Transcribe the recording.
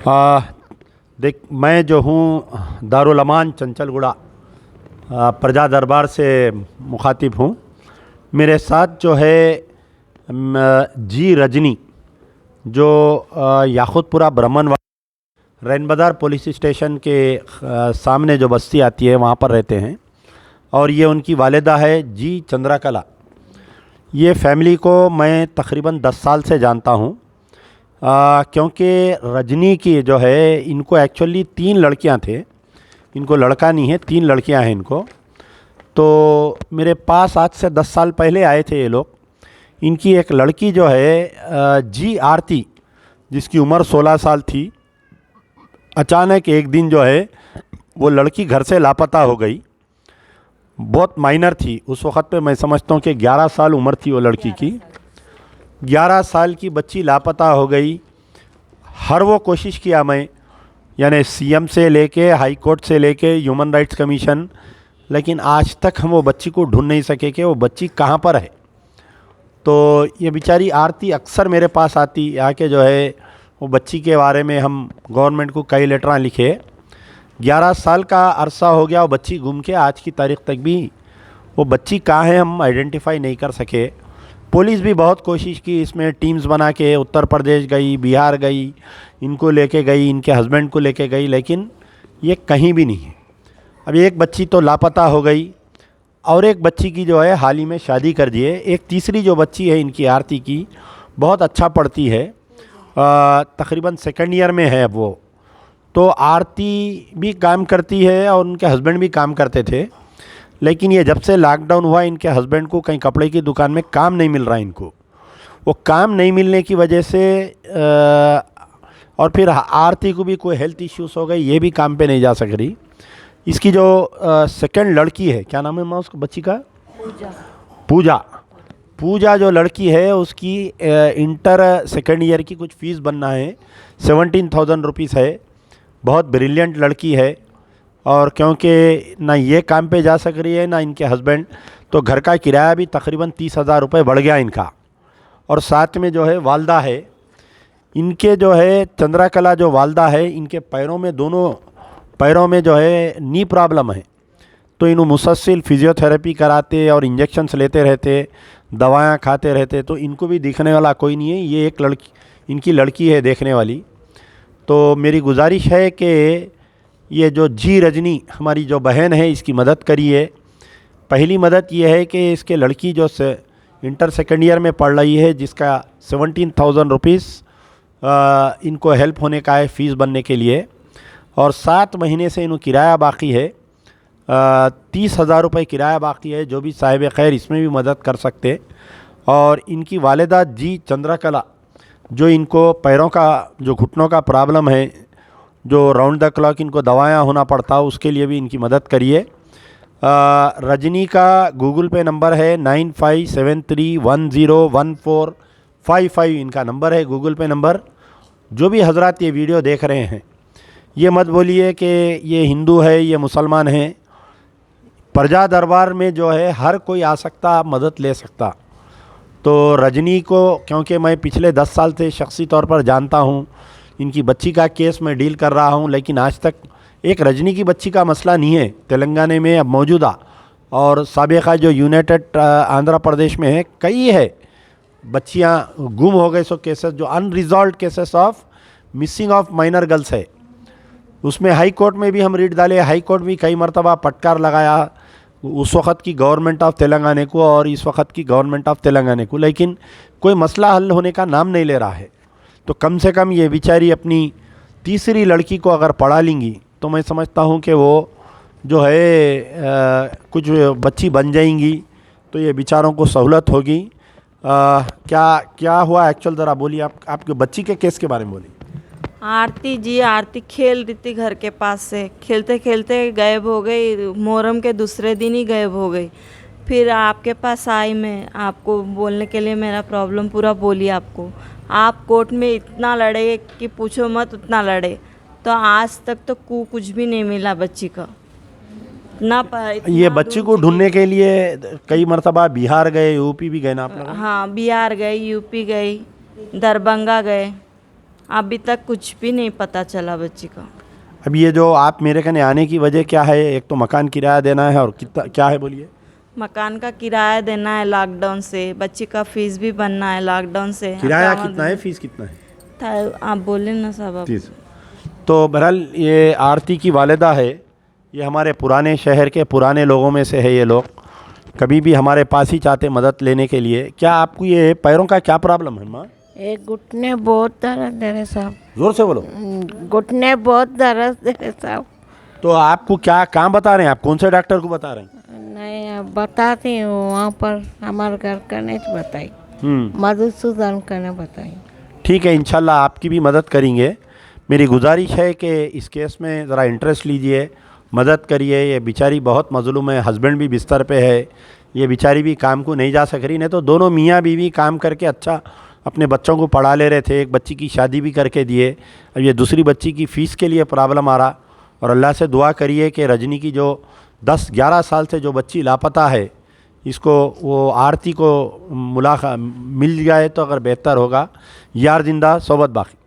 आ, देख, मैं जो हूँ दारुल अमान चंचलगुड़ा प्रजा दरबार से मुखातिब हूँ। मेरे साथ जो है जी रजनी, जो याकुतपुरा ब्राह्मण रैन बाज़ार पुलिस स्टेशन के सामने जो बस्ती आती है वहाँ पर रहते हैं। और ये उनकी वालिदा है जी चंद्रकला। ये फैमिली को मैं तकरीबन 10 साल से जानता हूँ, क्योंकि रजनी की जो है, इनको एक्चुअली 3 लड़कियाँ थे। इनको लड़का नहीं है, 3 लड़कियाँ हैं इनको। तो मेरे पास आज से 10 साल पहले आए थे ये लोग। इनकी एक लड़की जो है जी आरती, जिसकी उम्र 16 साल थी, अचानक एक दिन जो है वो लड़की घर से लापता हो गई। बहुत माइनर थी उस वक़्त पे, मैं समझता हूँ कि 11 साल उम्र थी वो लड़की की। 11 साल की बच्ची लापता हो गई। हर वो कोशिश किया मैं, यानी सीएम से लेके हाई कोर्ट से लेके ह्यूमन राइट्स कमीशन, लेकिन आज तक हम वो बच्ची को ढूंढ नहीं सके कि वो बच्ची कहाँ पर है। तो ये बेचारी आरती अक्सर मेरे पास आती, आके जो है वो बच्ची के बारे में हम गवर्नमेंट को कई लेटर लिखे। 11 साल का अरसा हो गया वो बच्ची गुम के, आज की तारीख़ तक भी वो बच्ची कहाँ है हम आइडेंटिफाई नहीं कर सके। पुलिस भी बहुत कोशिश की, इसमें टीम्स बना के उत्तर प्रदेश गई, बिहार गई, इनको लेके गई, इनके हस्बैंड को लेके गई, लेकिन ये कहीं भी नहीं है। अब एक बच्ची तो लापता हो गई और एक बच्ची की जो है हाल ही में शादी कर दी है। एक तीसरी जो बच्ची है इनकी आरती की, बहुत अच्छा पढ़ती है, तकरीबन सेकंड ईयर में है अब वो। तो आरती भी काम करती है और उनके हस्बैंड भी काम करते थे, लेकिन ये जब से लॉकडाउन हुआ इनके हस्बैंड को कहीं कपड़े की दुकान में काम नहीं मिल रहा है इनको। वो काम नहीं मिलने की वजह से और फिर आरती को भी कोई हेल्थ इश्यूज़ हो गई, ये भी काम पे नहीं जा सक रही। इसकी जो सेकंड लड़की है, क्या नाम है माँ उसको बच्ची का? पूजा। पूजा जो लड़की है उसकी इंटर सेकंड ईयर की कुछ फ़ीस बनना है, 17,000 रुपीज़ है। बहुत ब्रिलियंट लड़की है, और क्योंकि ना ये काम पे जा सक रही है ना इनके हस्बैंड, तो घर का किराया भी तकरीबन 30,000 रुपये बढ़ गया इनका। और साथ में जो है वालदा है इनके, जो है चंद्रकला जो वालदा है, इनके पैरों में, दोनों पैरों में जो है नी प्रॉब्लम है। तो इन्हों मुसलसल फिजियोथेरेपी कराते और इंजेक्शन्स लेते रहते, दवाएं खाते रहते, तो इनको भी दिखने वाला कोई नहीं है। ये एक लड़की, इनकी लड़की है देखने वाली। तो मेरी गुजारिश है कि ये जो जी रजनी हमारी जो बहन है, इसकी मदद करिए। पहली मदद ये है कि इसके लड़की जो से इंटर सेकेंड ईयर में पढ़ रही है, जिसका 17,000 रुपीज़ इनको हेल्प होने का है फ़ीस बनने के लिए, और 7 महीने से इन्हों किराया बाकी है, 30,000 रुपये किराया बाकी है। जो भी साहिब खैर इसमें भी मदद कर सकते। और इनकी वालिदा जी चंद्रकला, जो इनको पैरों का, जो घुटनों का प्रॉब्लम है, जो राउंड द क्लॉक इनको दवाएं होना पड़ता है, उसके लिए भी इनकी मदद करिए। रजनी का गूगल पे नंबर है 9573101455, इनका नंबर है, गूगल पे नंबर। जो भी हजरात ये वीडियो देख रहे हैं, ये मत बोलिए कि ये हिंदू है, ये मुसलमान है। प्रजा दरबार में जो है हर कोई आ सकता, मदद ले सकता। तो रजनी को, क्योंकि मैं पिछले 10 साल से शख्सी तौर पर जानता हूँ, इनकी बच्ची का केस मैं डील कर रहा हूँ, लेकिन आज तक एक रजनी की बच्ची का मसला नहीं है तेलंगाना में अब मौजूदा, और साबिक़ा जो यूनाइटेड आंध्र प्रदेश में है, कई है बच्चियाँ गुम हो गए। सो केसेस जो unresolved cases of missing of minor girls है, उसमें हाई कोर्ट में भी हम रीट डाले। हाई कोर्ट भी कई मरतबा पटकार लगाया उस वक़्त की गवर्नमेंट ऑफ तेलंगाना को और इस वक्त की गवर्नमेंट ऑफ तेलंगाना को, लेकिन कोई मसला हल होने का नाम नहीं ले रहा है। तो कम से कम ये बेचारी अपनी तीसरी लड़की को अगर पढ़ा लेंगी, तो मैं समझता हूँ कि वो जो है कुछ बच्ची बन जाएंगी, तो ये बेचारों को सहूलत होगी। क्या क्या हुआ एक्चुअल, ज़रा बोलिए, आपके बच्ची के केस के बारे में बोलिए। आरती जी, आरती खेल रही थी घर के पास से, खेलते खेलते गायब हो गई। मुहर्रम के दूसरे दिन ही गायब हो गई। फिर आपके पास आई, मैं आपको बोलने के लिए मेरा प्रॉब्लम पूरा बोली आपको। आप कोर्ट में इतना लड़े कि पूछो मत, उतना लड़े, तो आज तक तो कुछ भी नहीं मिला बच्ची का। ये बच्ची को ढूंढने के लिए कई मरतबा बिहार गए, यूपी भी गए ना आप लोग? हाँ, बिहार गए, यूपी गई, दरभंगा गए। अभी तक कुछ भी नहीं पता चला बच्ची का। अब ये जो आप मेरे कने आने की वजह क्या है? एक तो मकान किराया देना है और कितना क्या है बोलिए? मकान का किराया देना है लॉकडाउन से, बच्ची का फीस भी भरना है लॉकडाउन से। किराया अब कितना है, फीस कितना है? आप बोले ना साहब आप। 30। तो बहरहाल ये आरती की वालिदा है, ये हमारे पुराने शहर के पुराने लोगों में से है। ये लोग कभी भी हमारे पास ही चाहते मदद लेने के लिए। क्या आपको ये पैरों का क्या प्रॉब्लम है माँ? एक घुटने बहुत दर्द है रे साहब, ज़ोर से बोलो। घुटने बहुत दर्द है साहब। तो आपको क्या काम बता रहे हैं? आप कौन से डॉक्टर को बता रहे हैं? नहीं अब बताती हूँ, वहाँ पर हमारे घर का नहीं बताई, मधुसूदन का ने बताई। ठीक है, इंशाल्लाह आपकी भी मदद करेंगे। मेरी गुजारिश है कि इस केस में ज़रा इंटरेस्ट लीजिए, मदद करिए। ये बेचारी बहुत मजलूम है, हस्बैंड भी बिस्तर पे है, ये बेचारी भी काम को नहीं जा सक रही। नहीं तो दोनों मियाँ बीवी काम करके अच्छा अपने बच्चों को पढ़ा ले रहे थे, एक बच्ची की शादी भी करके दिए। अब ये दूसरी बच्ची की फ़ीस के लिए प्रॉब्लम आ रहा। और अल्लाह से दुआ करिए कि रजनी की जो 10-11 साल से जो बच्ची लापता है, इसको वो आरती को मिल जाए तो अगर बेहतर होगा। यार जिंदा सोबत बाकी।